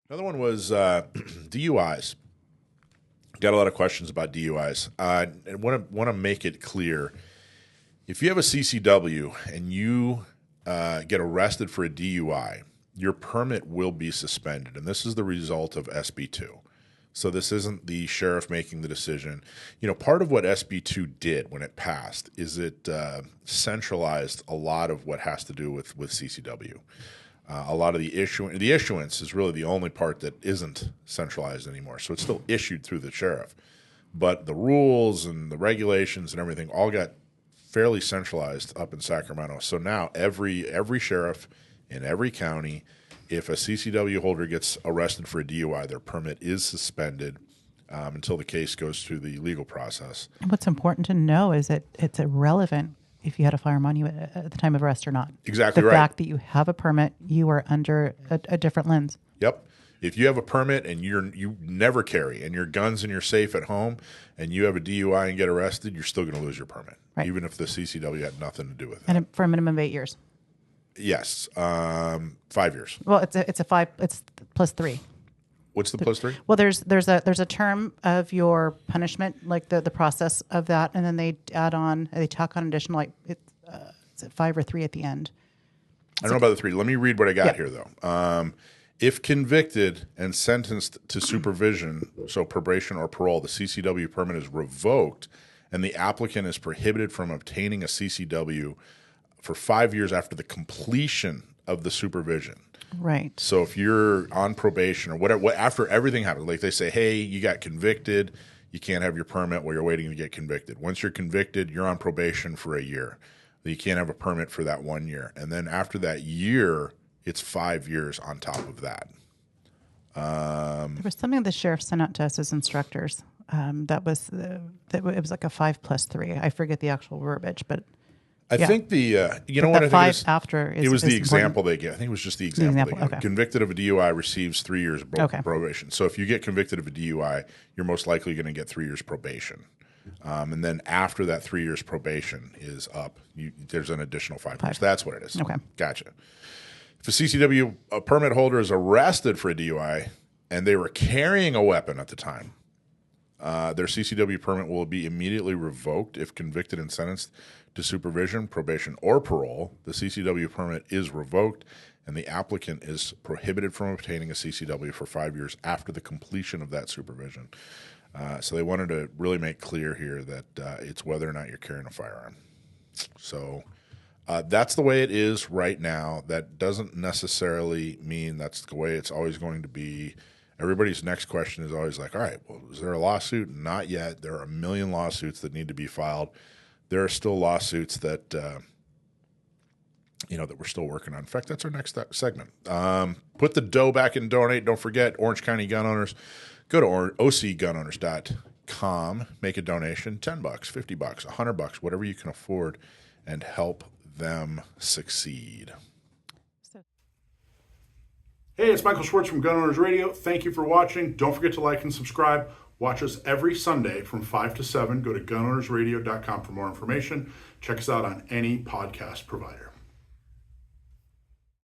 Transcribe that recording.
Another one was DUIs. Got a lot of questions about DUIs. I want to make it clear. If you have a CCW and you get arrested for a DUI, your permit will be suspended, and this is the result of SB2. So this isn't the sheriff making the decision. Part of what SB2 did when it passed is it centralized a lot of what has to do with CCW. A lot of the issuance is really the only part that isn't centralized anymore. So it's still issued through the sheriff. But the rules and the regulations and everything all got fairly centralized up in Sacramento. So now every sheriff in every county, if a CCW holder gets arrested for a DUI, their permit is suspended until the case goes through the legal process. And what's important to know is that it's irrelevant if you had a firearm on you at the time of arrest or not. Exactly right. The fact that you have a permit, you are under a different lens. Yep. If you have a permit and you never carry and your gun's in your safe at home and you have a DUI and get arrested, you're still going to lose your permit, right, even if the CCW had nothing to do with it. And for a minimum of 8 years. Yes, 5 years. Well, it's plus 3. What's the plus 3? Well, there's a term of your punishment, like the process of that, and then they tack on additional, is it 5 or 3 at the end? I don't know about the 3. Let me read what I got here though. If convicted and sentenced to supervision, so probation or parole, the CCW permit is revoked, and the applicant is prohibited from obtaining a CCW for 5 years after the completion of the supervision. Right. So if you're on probation or whatever, after everything happens, like they say, hey, you got convicted, you can't have your permit while you're waiting to get convicted. Once you're convicted, you're on probation for a year. You can't have a permit for that 1 year. And then after that year, it's 5 years on top of that. There was something the sheriff sent out to us as instructors. It was like a 5 plus 3. I forget the actual verbiage, but I think what I think after it was the example important. they gave. I think it was just the example they gave. Okay. Convicted of a DUI receives 3 years probation. So if you get convicted of a DUI, you're most likely going to get 3 years probation. And then after that 3 years probation is up, there's an additional 5 years. That's what it is. Okay. Gotcha. If a CCW permit holder is arrested for a DUI and they were carrying a weapon at the time, their CCW permit will be immediately revoked if convicted and sentenced to supervision, probation, or parole. The CCW permit is revoked, and the applicant is prohibited from obtaining a CCW for 5 years after the completion of that supervision. So they wanted to really make clear here that it's whether or not you're carrying a firearm. So that's the way it is right now. That doesn't necessarily mean that's the way it's always going to be. Everybody's next question is always like, all right, well, is there a lawsuit? Not yet. There are a million lawsuits that need to be filed. There are still lawsuits that, that we're still working on. In fact, that's our next segment. Put the dough back and donate. Don't forget, Orange County gun owners, go to ocgunowners.com, make a donation, $10, $50, $100, whatever you can afford, and help them succeed. Hey, it's Michael Schwartz from Gun Owners Radio. Thank you for watching. Don't forget to like and subscribe. Watch us every Sunday from 5 to 7. Go to gunownersradio.com for more information. Check us out on any podcast provider.